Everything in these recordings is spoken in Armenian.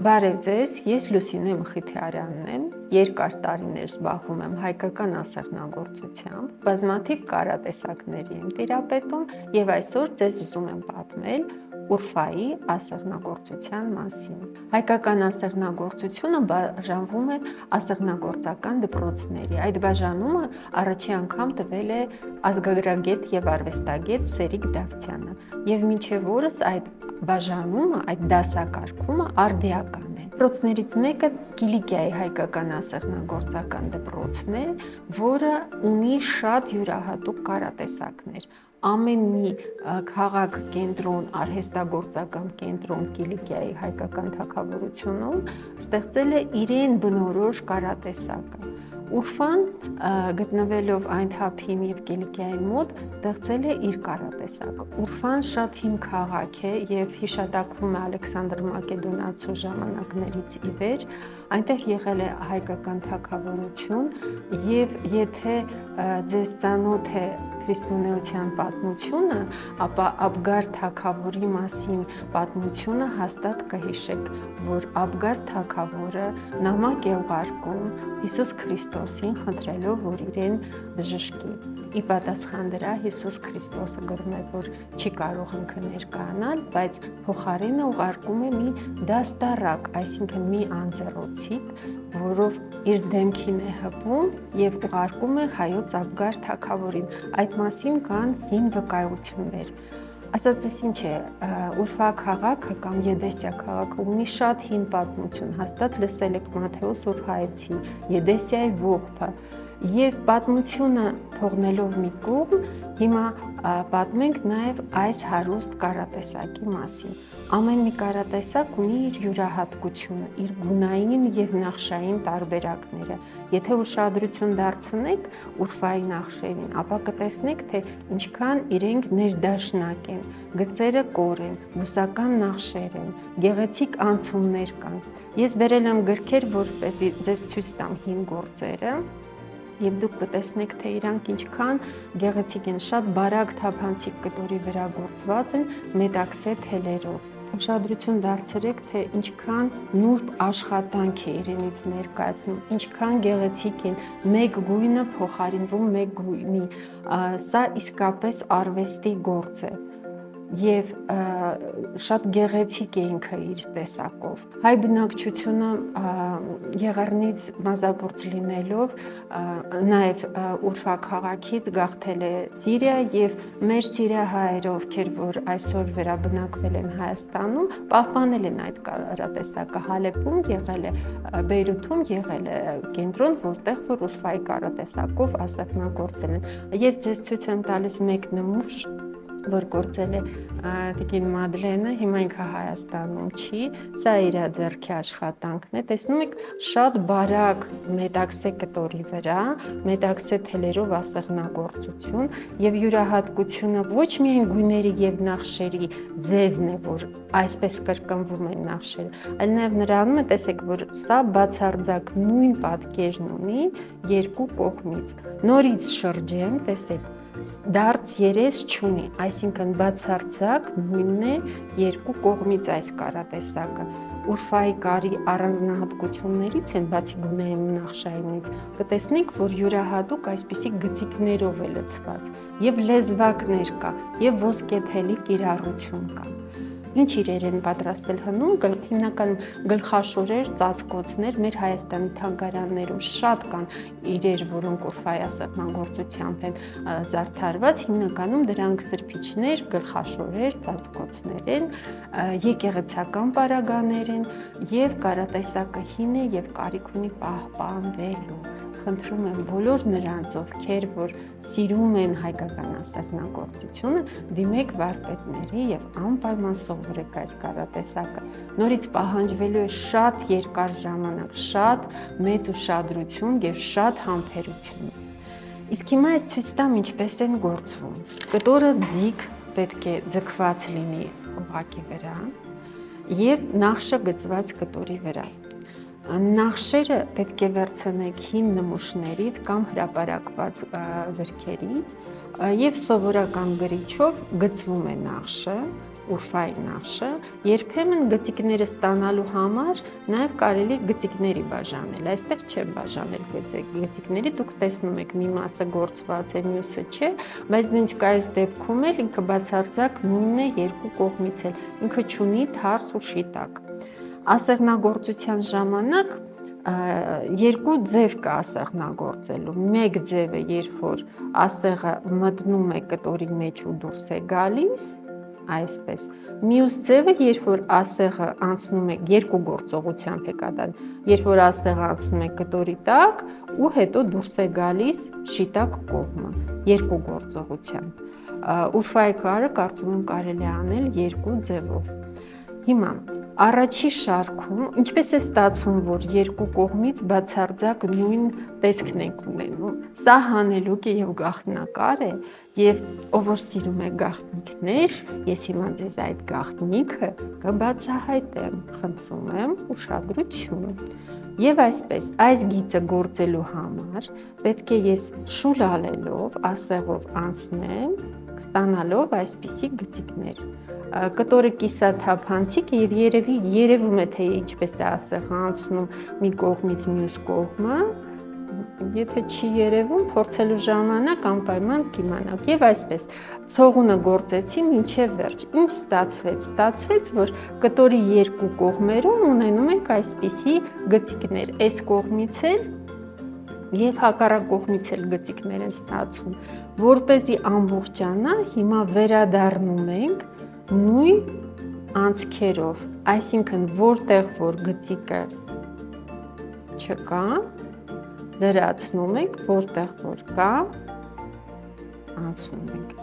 Բարև ձեզ, ես Լուսինե Մխիթարյանն եմ, երկար տարիներ զբաղվում եմ հայկական ասեղնագործությամբ, բազմաթիվ կարատեսակների եմ տիրապետում և այսօր ձեզ ուզում եմ պատմել Ուրֆայի ասեղնագործության մասին։ Հայկական ասեղնագործությունը բաժանվում է ասեղնագործական դպրոցների։ Այդ բաժանումը առաջի անգամ տվել է ազգագրագետ և արվեստագետ Սերիկ Դավթյանը և մինչև օրս այդ բաժանումը, այդ դասակարգումը արդիական է։ Դպրոցներից մեկը Կիլիկիայի հայկական ասեղնագործական դպրոցն է, որը ունի շատ յուրահատուկ կարատեսակներ։ Ամեն մի քաղաք կենտրոն, արհեստագործական կենտրոն Կիլիկիայի հայկական թագավորությունում ստեղծել է իրեն բնորոշ կարատեսակը։ Ուրֆան, գտնվելով այն թափին և Կիլիկիայի մոտ, ստեղծել է իր կարատեսակը։ Ուրֆան շատ հին քաղաք է և հիշատակվում է Ալեքսանդր Մակեդոնացու ժամանակներից ի վեր, այնտեղ եղել է հայկական թագավորություն և եթե ձեզ ծանոթ է քրիստոնեության պատմությունը, ապա Աբգար թագավորի մասին պատմությունը հաստատ կհիշեք, որ Աբգար թագավորը նամակ է ուղարկում Հիսուս Քրիստոսին, խնդրելով, որ իրեն բժշկի։ Ի պատասխան դրա Հիսուս Քրիստոսը գրում է, որ չի կարող ինքը ներկայանալ, բայց փոխարենը ուղարկում է մի դաստառակ, այսինքն մի անձեռոցիկ, որով իր դեմքին է հպում և ուղարկում է հայոց Աբգար թագավորին։ Այդ մասին կան հին վկայություններ։ Ասածս ինչ է, Ուրֆա քաղաքը կամ Եդեսիա քաղաքը ունի շատ հին պատմություն, հաստատ լսել եք Մատթեոս Ուրֆայեցի, Եդեսիայի ողբը և պատմությունը թողնելով մի կողմ, հիմա պատմենք նաև այս հարուստ կարատեսակի մասին։ Ամեն մի կարատեսակ ունի իր յուրահատկությունը, իր գունային և նախշային տարբերակները։ Եթե ուշադրություն դարձնեք Ուրֆայի նախշերին, ապա կտեսնեք, թե ինչքան իրենք ներդաշնակ են, գծերը կոր են, բուսական նախշեր են, գեղեցիկ անցումներ կան։ Ես բերել եմ գրքեր, որպեսզի ձեզ ցույց տամ հին գործերը, և դուք կտեսնեք, թե իրանք ինչքան գեղեցիկ են, շատ բարակ թափանցիկ կտորի վրա գործված են մետաքսե թելերով։ Ուշադրություն դարձրեք, թե ինչքան նուրբ աշխատանք է իրենից ներկայացնում, ինչքան գեղեցիկ են, մեկ գույնը փոխարինվում մեկ գույնի, սա իսկապես արվեստի գործ է և շատ գեղեցիկ է ինքը իր տեսակով։ Հայ բնակչությունը Եղեռնից մազապուրծ լինելով, նաև Ուրֆա քաղաքից գաղթել է Սիրիա և մեր սիրիահայերը, ովքեր որ այսօր վերաբնակվել են Հայաստանում, պահպանել են այդ կարատեսակը։ Հալեպում եղել է, Բեյրութում եղել է կենտրոն, որտեղ որ Ուրֆայի կարատեսակով ասեղնագործել են։ Ես ձեզ ցույց եմ տալիս մեկ նմուշ, որ գործել է տիկին Մադլենը, հիմա ինքը Հայաստանում չի, սա իր ձեռքի աշխատանքն է, տեսնում եք շատ բարակ մետաքսե կտորի վրա, մետաքսե թելերով ասեղնագործություն և յուրահատկությունը ոչ միայն գույների և նախշերի ձևն է, որ այսպես կրկնվում են նախշերը, այլ նաև նրանում է, տեսեք, որ սա բացարձակ նույն պատկերն ունի երկու կողմից։ Նորից շրջեմ, տեսեք, դարձ երես չունի, այսինքն բացարձակ նույնն է երկու կողմից այս կարատեսակը։ Ուրֆայի կարի առանձնահատկություններից են, բացի գունային ու նախշայինից, կտեսնենք, որ յուրահատուկ այսպիսի գծիկներով է լցված, և լեզվակներ կա, և ոսկեթելի կիրառություն կա։ Ինչ իրեր են պատրաստել հնում, հիմնականում գլխաշորեր, ծածկոցներ, մեր Հայաստանի թանգարաններում շատ կան իրեր, որոնք Ուրֆայի ասեղնագործությամբ են զարդարված, հիմնականում դրանք սրբիչներ, գլխաշորեր, ծածկոցներ են, եկեղեցական պարագաներ են և կարատեսակը հին է և կարիք ունի պահպանվելու։ Խնդրում եմ բոլոր նրանց, ովքեր որ սիրում են հայկական ասեղնագործությունը, դիմեք վարպետների և անպայման սովորեք այս կարատեսակը։ Նորից պահանջվելու է շատ երկար ժամանակ, շատ մեծ ուշադրություն և շատ համբերություն։ Իսկ հիմա ես ցույց տամ ինչպես են գործվում։ Կտորը ձիգ պետք է ձգված լինի օղակի վրա և նախշը գծված կտորի վրա։ Նախշերը պետք է վերցնեք հին նմուշներից կամ հրապարակված գրքերից և սովորական գրիչով գծվում է նախշը, ուրֆայի նախշը, երբեմն գծիկները ստանալու համար նաև կարելի գծիկների բաժանել։ Այստեղ չեմ բաժանել գծիկների, դուք տեսնում եք մի մասը գործված է, մյուսը չէ, բայց նույնիսկ այս դեպքում էլ ինքը բացարձակ նույնն է երկու կողմից էլ, ինքը չունի թարս ու շիտակ։ Ասեղնագործության ժամանակ երկու ձև կա ասեղնագործելու։ Մեկ ձևը, երբ որ ասեղը մտնում է կտորի մեջ ու դուրս է գալիս, այսպես։ Մյուս ձևը, երբ որ ասեղը անցնում է երկու գործողությամբ է կատարվում, երբ որ ասեղը անցնում է կտորի տակ ու հետո դուրս է գալիս շիտակ կողմը, երկու գործողությամբ։ Ուրֆայի կարը կարծում եմ կարելի է անել երկու ձևով։ Հիմա առաջի շարքում ինչպես է ստացվում, որ երկու կողմից բացարձակ նույն տեսքն ենք ունենում։ Սա հանելուկ է եւ գաղտնիքար է, եւ ով որ սիրում է գաղտնիքներ, ես հիմա ձեզ այդ գաղտնիքը կբացահայտեմ, խնդրում եմ ուշադրություն։ Եվ այսպես, այս գիծը գործելու համար պետք է ես շուլ ալելով, ասեղով անցնեմ, ստանալով այսպիսի գծիկներ։ Կտորը կիսաթափանցիկ է եւ երևում է թե ինչպես է ասեղը անցնում մի կողմից մյուս կողմը, եթե չի երևում, փորձելու ժամանակ անպայման կիմանաք։ Եվ այսպես ցողունը գործեցի մինչև վերջ։ Ինչ ստացվեց։ Ստացվեց, որ կտորի երկու կողմերում ունենում ենք այսպիսի գծիկներ, այս կողմից էլ եւ հակառակ կողմից էլ գծիկներ են ստացվում։ Որպեսզի ամբողջանա, հիմա վերադառնում ենք նույն անցքերով, այսինքն որտեղ որ գծիկը չկա, լրացնում ենք, որտեղ որ կա, անցնում ենք։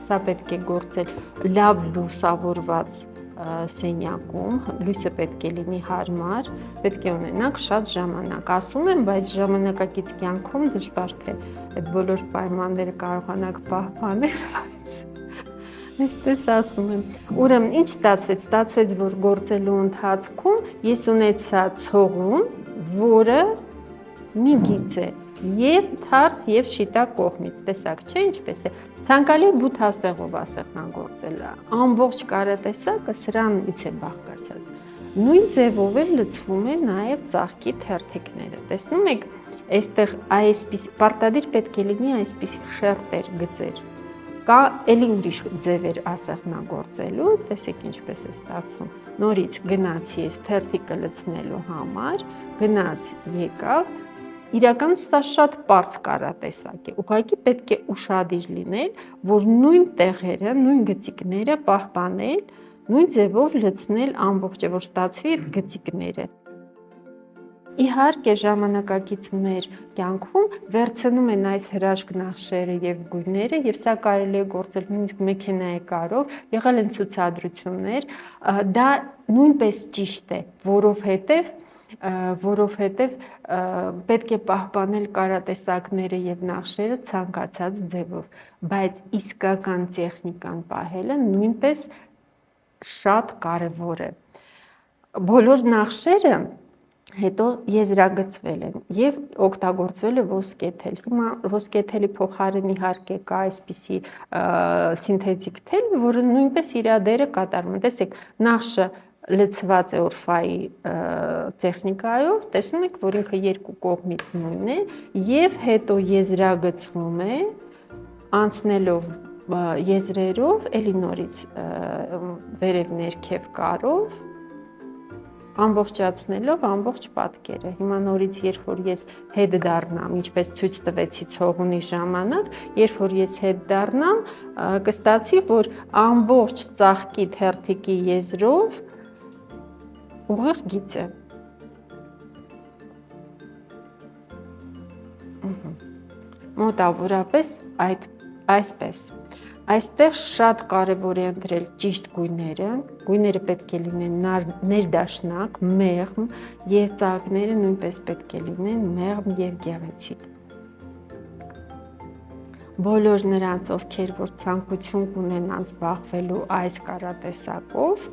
Սա պետք է գործել լավ լուսավորված սենյակում, լույսը պետք է լինի հարմար, պետք է ունենաք շատ ժամանակ։ Ասում եմ, բայց ժամանակակից կյանքում դժվար թե այդ բոլոր պայմանները կարողանաք պահպանել, բայց Այստես ասում եմ, ուրեմն ինչ ստացվեց, որ գործելու ընթացքում ես ունեցա ցողուն, որը մի գիծ է եւ թարս եւ շիտակ կողմից, տեսակ չէ ինչպես է, ցանկալի բութ ասեղով ասեղնագործել, ամբողջ կարատեսակը սրանից է բաղկացած, նույն ձևով էլ լցվում է նաեւ ծաղկի թերթիկները, տեսնում եք, այստեղ այսպես պարտադիր պետք է լինի այսպես շերտեր գծեր, կա էլի ուրիշ ձևեր ասեղնագործելու, տեսեք ինչպես է ստացվում, նորից գնացի ես թերթիկը լցնելու համար, գնաց եկավ, իրականում սա շատ պարզ կարատեսակ է, ուղղակի պետք է ուշադիր լինել, որ նույն տեղերը, նույն գծիկները պահպանել, նույն ձևով լցնել ամբողջը, որ ստացվի այդ գծիկները։ Իհարկե ժամանակակից մեր կյանքում վերցնում են այս հրաշք նախշերը եւ գույները եւ սա կարելի է գործել նույնիսկ մեքենայի կարով, եղել են ցուցադրություններ, դա նույնպես ճիշտ է, որովհետև պետք է պահպանել կարատեսակները եւ նախշերը ցանկացած ձևով, բայց իսկական տեխնիկան պահելը նույնպես շատ կարեւոր է։ Բոլոր նախշերը հետո եզրագծվել են եւ օգտագործվել է ոսկեթել։ Հիմա ոսկեթելի փոխարեն իհարկե կա այսպիսի սինթետիկ թել, որը նույնպես իր դերը կատարում է։ Տեսեք, նախշը լցված է ուրֆայի տեխնիկայով, տեսնում եք, որ ինքը երկու կողմից նույնն է եւ հետո եզրագծվում է անցնելով եզրերով, էլի նորից վերև ներքև կարով ամբողջացնելով ամբողջ պատկերը։ Հիմա նորից, երբ որ ես հետ դառնամ, ինչպես ցույց տվեցի ցողունի ժամանակ, երբ որ ես հետ դառնամ, կստացի, որ ամբողջ ծաղկի թերթիկի եզրով ուղիղ գիծ է։ Մոտավորապես այսպես։ Այստեղ շատ կարևոր է ընտրել ճիշտ գույները, գույները պետք է լինեն ներդաշնակ, մեղմ եւ ծաղիկները նույնպես պետք է լինեն մեղմ եւ գեղեցիկ։ Բոլոր նրանց, ովքեր որ ցանկություն կունենան զբաղվելու այս կարատեսակով,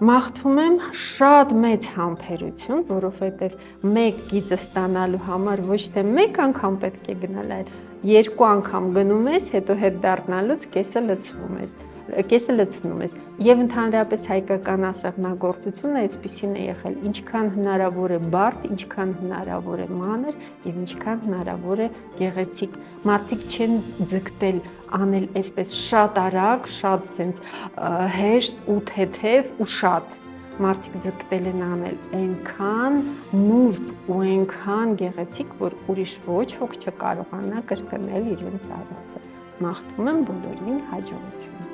մաղթում եմ շատ մեծ համբերություն, որովհետև մեկ գիծը ստանալու համար ոչ թե մեկ անգամ պետք է գնալ, այլ 2 անգամ գնում ես, հետո հետ դառնալուց կեսը լցնում ես։ Եվ ընդհանրապես հայկական ասեղնագործությունը այդպիսին է եղել, ինչքան հնարավոր է բարդ, ինչքան հնարավոր է մանր եւ ինչքան հնարավոր է գեղեցիկ։ Մարդիկ չեն ձգտել անել այսպես շատ արագ, շատ sense հեշտ ու թեթև ու շատ։ Մարդիկ ձգտել են անել այնքան նուրբ ու այնքան գեղեցիկ, որ ուրիշ ոչ ոք չկարողանա կրկնել իրենց արածը։ Մաղթում եմ բոլորին հաջողություն։